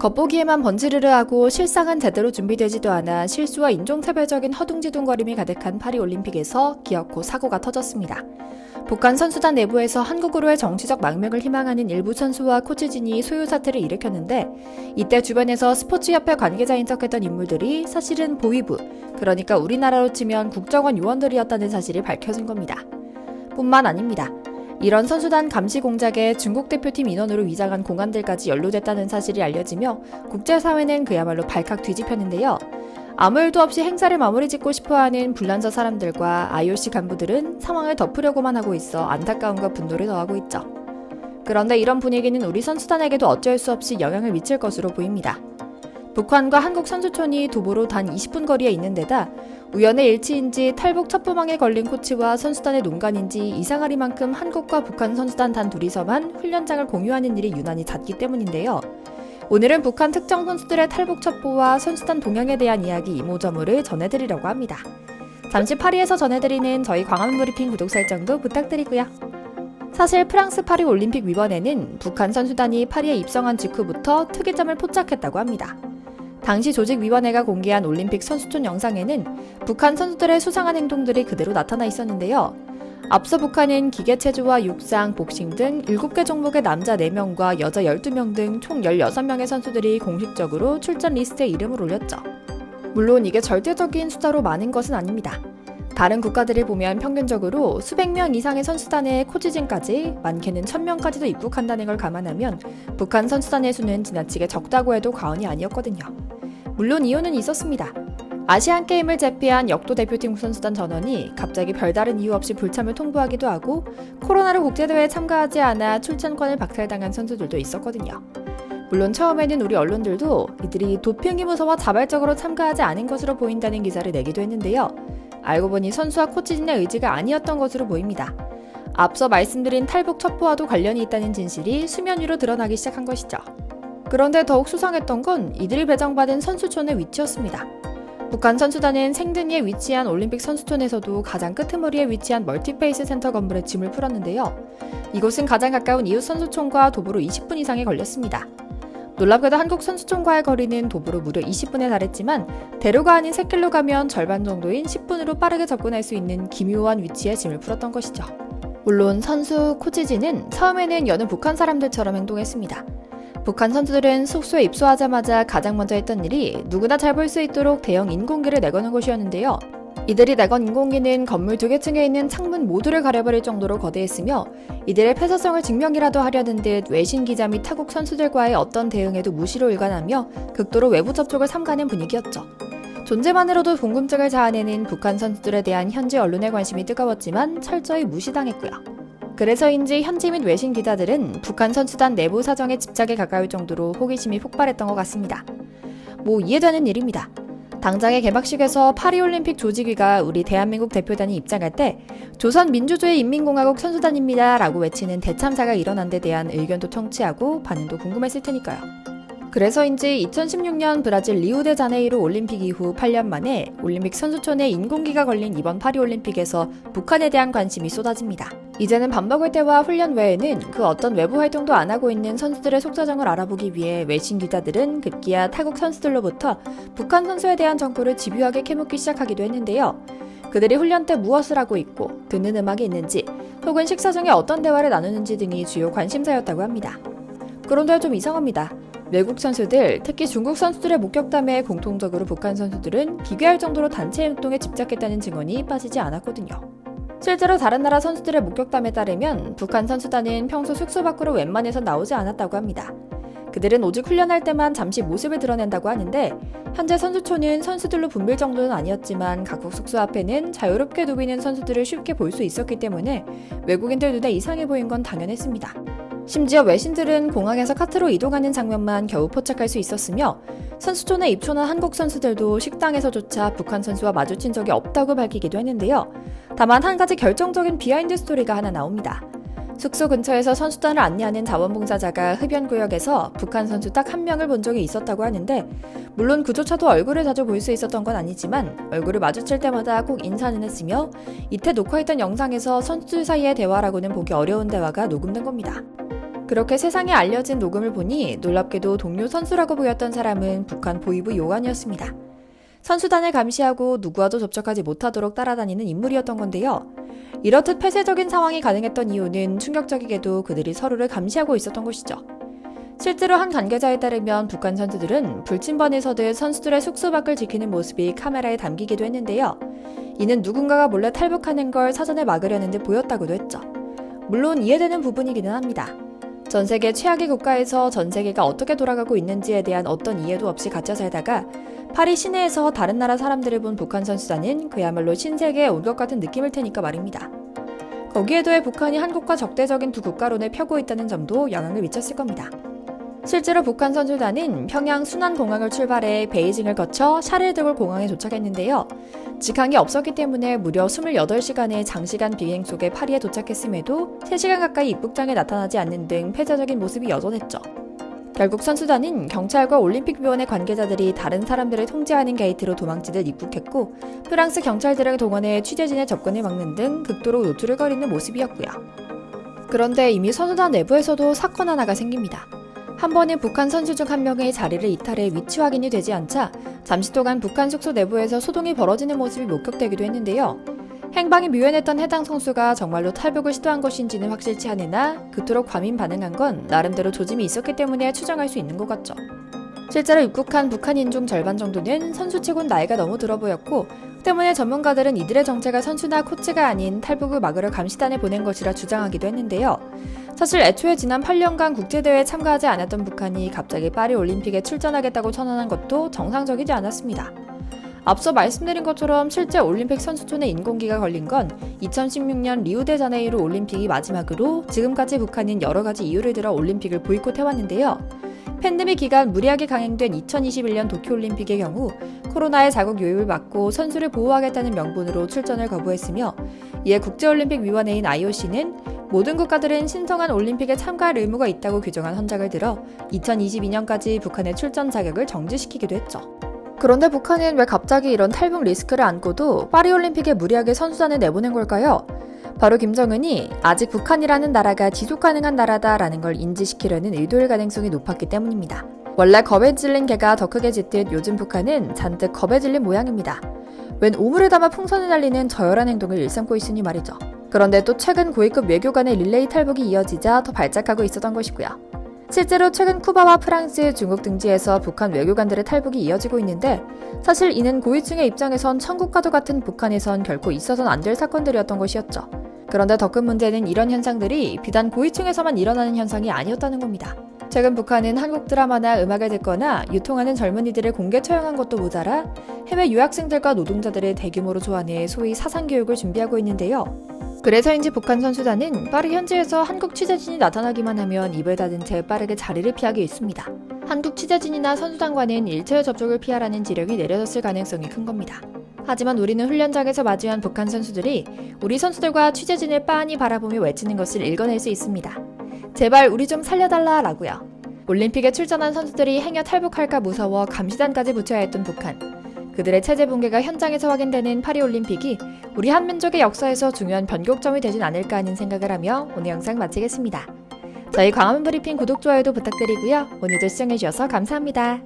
겉보기에만 번지르르하고 실상은 제대로 준비되지도 않아 실수와 인종차별적인 허둥지둥거림이 가득한 파리올림픽에서 기어코 사고가 터졌습니다. 북한 선수단 내부에서 한국으로의 정치적 망명을 희망하는 일부 선수와 코치진이 소요 사태를 일으켰는데, 이때 주변에서 스포츠협회 관계자인 척했던 인물들이 사실은 보위부, 그러니까 우리나라로 치면 국정원 요원들이었다는 사실이 밝혀진 겁니다. 뿐만 아닙니다. 이런 선수단 감시 공작에 중국 대표팀 인원으로 위장한 공안들까지 연루됐다는 사실이 알려지며 국제사회는 그야말로 발칵 뒤집혔는데요. 아무 일도 없이 행사를 마무리 짓고 싶어하는 불란서 사람들과 IOC 간부들은 상황을 덮으려고만 하고 있어 안타까움과 분노를 더하고 있죠. 그런데 이런 분위기는 우리 선수단에게도 어쩔 수 없이 영향을 미칠 것으로 보입니다. 북한과 한국 선수촌이 도보로 단 20분 거리에 있는 데다 우연의 일치인지 탈북 첩보망에 걸린 코치와 선수단의 농간인지 이상하리만큼 한국과 북한 선수단 단 둘이서만 훈련장을 공유하는 일이 유난히 잦기 때문인데요. 오늘은 북한 특정 선수들의 탈북 첩보와 선수단 동향에 대한 이야기 이모저모를 전해드리려고 합니다. 잠시 파리에서 전해드리는 저희 광화문브리핑 구독 설정도 부탁드리고요. 사실 프랑스 파리 올림픽 위원회는 북한 선수단이 파리에 입성한 직후부터 특이점을 포착했다고 합니다. 당시 조직위원회가 공개한 올림픽 선수촌 영상에는 북한 선수들의 수상한 행동들이 그대로 나타나 있었는데요. 앞서 북한은 기계체조와 육상, 복싱 등 7개 종목의 남자 4명과 여자 12명 등 총 16명의 선수들이 공식적으로 출전 리스트에 이름을 올렸죠. 물론 이게 절대적인 숫자로 많은 것은 아닙니다. 다른 국가들을 보면 평균적으로 수백 명 이상의 선수단의 코치진까지, 많게는 1000명까지도 입국한다는 걸 감안하면 북한 선수단의 수는 지나치게 적다고 해도 과언이 아니었거든요. 물론 이유는 있었습니다. 아시안게임을 제패한 역도 대표팀 선수단 전원이 갑자기 별다른 이유 없이 불참을 통보하기도 하고, 코로나로 국제대회에 참가하지 않아 출전권을 박탈당한 선수들도 있었거든요. 물론 처음에는 우리 언론들도 이들이 도핑이 무서워 자발적으로 참가하지 않은 것으로 보인다는 기사를 내기도 했는데요. 알고 보니 선수와 코치진의 의지가 아니었던 것으로 보입니다. 앞서 말씀드린 탈북 첩보와도 관련이 있다는 진실이 수면 위로 드러나기 시작한 것이죠. 그런데 더욱 수상했던 건 이들이 배정받은 선수촌의 위치였습니다. 북한 선수단은 생든리에 위치한 올림픽 선수촌에서도 가장 끄트머리에 위치한 멀티페이스 센터 건물에 짐을 풀었는데요. 이곳은 가장 가까운 이웃 선수촌과 도보로 20분 이상이 걸렸습니다. 놀랍게도 한국 선수촌과의 거리는 도보로 무려 20분에 달했지만 대로가 아닌 샛길로 가면 절반 정도인 10분으로 빠르게 접근할 수 있는 기묘한 위치에 짐을 풀었던 것이죠. 물론 선수, 코치진은 처음에는 여느 북한 사람들처럼 행동했습니다. 북한 선수들은 숙소에 입소하자마자 가장 먼저 했던 일이 누구나 잘 볼 수 있도록 대형 인공기를 내거는 것이었는데요. 이들이 내건 인공기는 건물 2개 층에 있는 창문 모두를 가려버릴 정도로 거대했으며, 이들의 폐쇄성을 증명이라도 하려는 듯 외신 기자 및 타국 선수들과의 어떤 대응에도 무시로 일관하며 극도로 외부 접촉을 삼가는 분위기였죠. 존재만으로도 궁금증을 자아내는 북한 선수들에 대한 현지 언론의 관심이 뜨거웠지만 철저히 무시당했고요. 그래서인지 현지 및 외신 기자들은 북한 선수단 내부 사정에 집착에 가까울 정도로 호기심이 폭발했던 것 같습니다. 이해되는 일입니다. 당장의 개막식에서 파리올림픽 조직위가 우리 대한민국 대표단이 입장할 때 조선민주주의 인민공화국 선수단입니다 라고 외치는 대참사가 일어난 데 대한 의견도 청취하고 반응도 궁금했을 테니까요. 그래서인지 2016년 브라질 리우데자네이루 올림픽 이후 8년 만에 올림픽 선수촌에 인공기가 걸린 이번 파리올림픽에서 북한에 대한 관심이 쏟아집니다. 이제는 밥 먹을 때와 훈련 외에는 그 어떤 외부 활동도 안 하고 있는 선수들의 속사정을 알아보기 위해 외신 기자들은 급기야 타국 선수들로부터 북한 선수에 대한 정보를 집요하게 캐묻기 시작하기도 했는데요. 그들이 훈련 때 무엇을 하고 있고 듣는 음악이 있는지, 혹은 식사 중에 어떤 대화를 나누는지 등이 주요 관심사였다고 합니다. 그런데 좀 이상합니다. 외국 선수들, 특히 중국 선수들의 목격담에 공통적으로 북한 선수들은 기괴할 정도로 단체 행동에 집착했다는 증언이 빠지지 않았거든요. 실제로 다른 나라 선수들의 목격담에 따르면 북한 선수단은 평소 숙소 밖으로 웬만해서 나오지 않았다고 합니다. 그들은 오직 훈련할 때만 잠시 모습을 드러낸다고 하는데, 현재 선수촌은 선수들로 붐빌 정도는 아니었지만 각국 숙소 앞에는 자유롭게 누비는 선수들을 쉽게 볼 수 있었기 때문에 외국인들 눈에 이상해 보인 건 당연했습니다. 심지어 외신들은 공항에서 카트로 이동하는 장면만 겨우 포착할 수 있었으며, 선수촌에 입촌한 한국 선수들도 식당에서조차 북한 선수와 마주친 적이 없다고 밝히기도 했는데요. 다만 한 가지 결정적인 비하인드 스토리가 하나 나옵니다. 숙소 근처에서 선수단을 안내하는 자원봉사자가 흡연구역에서 북한 선수 딱 한 명을 본 적이 있었다고 하는데, 물론 그조차도 얼굴을 자주 볼 수 있었던 건 아니지만 얼굴을 마주칠 때마다 꼭 인사는 했으며, 이때 녹화했던 영상에서 선수들 사이의 대화라고는 보기 어려운 대화가 녹음된 겁니다. 그렇게 세상에 알려진 녹음을 보니 놀랍게도 동료 선수라고 보였던 사람은 북한 보위부 요관이었습니다. 선수단을 감시하고 누구와도 접촉하지 못하도록 따라다니는 인물이었던 건데요. 이렇듯 폐쇄적인 상황이 가능했던 이유는 충격적이게도 그들이 서로를 감시하고 있었던 것이죠. 실제로 한 관계자에 따르면 북한 선수들은 불침번에 서듯 선수들의 숙소 밖을 지키는 모습이 카메라에 담기기도 했는데요. 이는 누군가가 몰래 탈북하는 걸 사전에 막으려는 듯 보였다고도 했죠. 물론 이해되는 부분이기는 합니다. 전 세계 최악의 국가에서 전 세계가 어떻게 돌아가고 있는지에 대한 어떤 이해도 없이 갇혀 살다가 파리 시내에서 다른 나라 사람들을 본 북한 선수단은 그야말로 신세계에 온 것 같은 느낌일 테니까 말입니다. 거기에 더해 북한이 한국과 적대적인 두 국가론을 펴고 있다는 점도 영향을 미쳤을 겁니다. 실제로 북한 선수단은 평양 순안공항을 출발해 베이징을 거쳐 샤를드골 공항에 도착했는데요. 직항이 없었기 때문에 무려 28시간의 장시간 비행 속에 파리에 도착했음에도 3시간 가까이 입국장에 나타나지 않는 등 폐쇄적인 모습이 여전했죠. 결국 선수단은 경찰과 올림픽위원회 관계자들이 다른 사람들을 통제하는 게이트로 도망치듯 입국했고 프랑스 경찰들을 동원해 취재진의 접근을 막는 등 극도로 노출을 거리는 모습이었고요. 그런데 이미 선수단 내부에서도 사건 하나가 생깁니다. 한 번에 북한 선수 중 한 명의 자리를 이탈해 위치 확인이 되지 않자 잠시 동안 북한 숙소 내부에서 소동이 벌어지는 모습이 목격되기도 했는데요. 행방이 묘연했던 해당 선수가 정말로 탈북을 시도한 것인지는 확실치 않으나 그토록 과민 반응한 건 나름대로 조짐이 있었기 때문에 추정할 수 있는 것 같죠. 실제로 입국한 북한 인종 절반 정도는 선수치곤 나이가 너무 들어 보였고 때문에 전문가들은 이들의 정체가 선수나 코치가 아닌 탈북을 막으려 감시단에 보낸 것이라 주장하기도 했는데요. 사실 애초에 지난 8년간 국제대회에 참가하지 않았던 북한이 갑자기 파리 올림픽에 출전하겠다고 선언한 것도 정상적이지 않았습니다. 앞서 말씀드린 것처럼 실제 올림픽 선수촌에 인공기가 걸린 건 2016년 리우데자네이루 올림픽이 마지막으로 지금까지 북한은 여러 가지 이유를 들어 올림픽을 보이콧해왔는데요. 팬데믹 기간 무리하게 강행된 2021년 도쿄올림픽의 경우 코로나의 자국 유입을 막고 선수를 보호하겠다는 명분으로 출전을 거부했으며 이에 국제올림픽위원회인 IOC는 모든 국가들은 신성한 올림픽에 참가할 의무가 있다고 규정한 헌장을 들어 2022년까지 북한의 출전 자격을 정지시키기도 했죠. 그런데 북한은 왜 갑자기 이런 탈북 리스크를 안고도 파리올림픽에 무리하게 선수단을 내보낸 걸까요? 바로 김정은이 아직 북한이라는 나라가 지속 가능한 나라다라는 걸 인지시키려는 의도일 가능성이 높았기 때문입니다. 원래 겁에 질린 개가 더 크게 짖듯 요즘 북한은 잔뜩 겁에 질린 모양입니다. 웬 오물을 담아 풍선을 날리는 저열한 행동을 일삼고 있으니 말이죠. 그런데 또 최근 고위급 외교 간의 릴레이 탈북이 이어지자 더 발작하고 있었던 것이고요. 실제로 최근 쿠바와 프랑스, 중국 등지에서 북한 외교관들의 탈북이 이어지고 있는데 사실 이는 고위층의 입장에선 천국과도 같은 북한에선 결코 있어서는 안 될 사건들이었던 것이었죠. 그런데 더 큰 문제는 이런 현상들이 비단 고위층에서만 일어나는 현상이 아니었다는 겁니다. 최근 북한은 한국 드라마나 음악을 듣거나 유통하는 젊은이들을 공개 처형한 것도 모자라 해외 유학생들과 노동자들을 대규모로 조환해 소위 사상교육을 준비하고 있는데요. 그래서인지 북한 선수단은 파리 현지에서 한국 취재진이 나타나기만 하면 입을 닫은 채 빠르게 자리를 피하게 있습니다. 한국 취재진이나 선수단과는 일체의 접촉을 피하라는 지령이 내려졌을 가능성이 큰 겁니다. 하지만 우리는 훈련장에서 마주한 북한 선수들이 우리 선수들과 취재진을 빤히 바라보며 외치는 것을 읽어낼 수 있습니다. 제발 우리 좀 살려달라 라고요. 올림픽에 출전한 선수들이 행여 탈북할까 무서워 감시단까지 붙여야 했던 북한. 그들의 체제 붕괴가 현장에서 확인되는 파리올림픽이 우리 한민족의 역사에서 중요한 변곡점이 되진 않을까 하는 생각을 하며 오늘 영상 마치겠습니다. 저희 광화문 브리핑 구독, 좋아요도 부탁드리고요. 오늘도 시청해주셔서 감사합니다.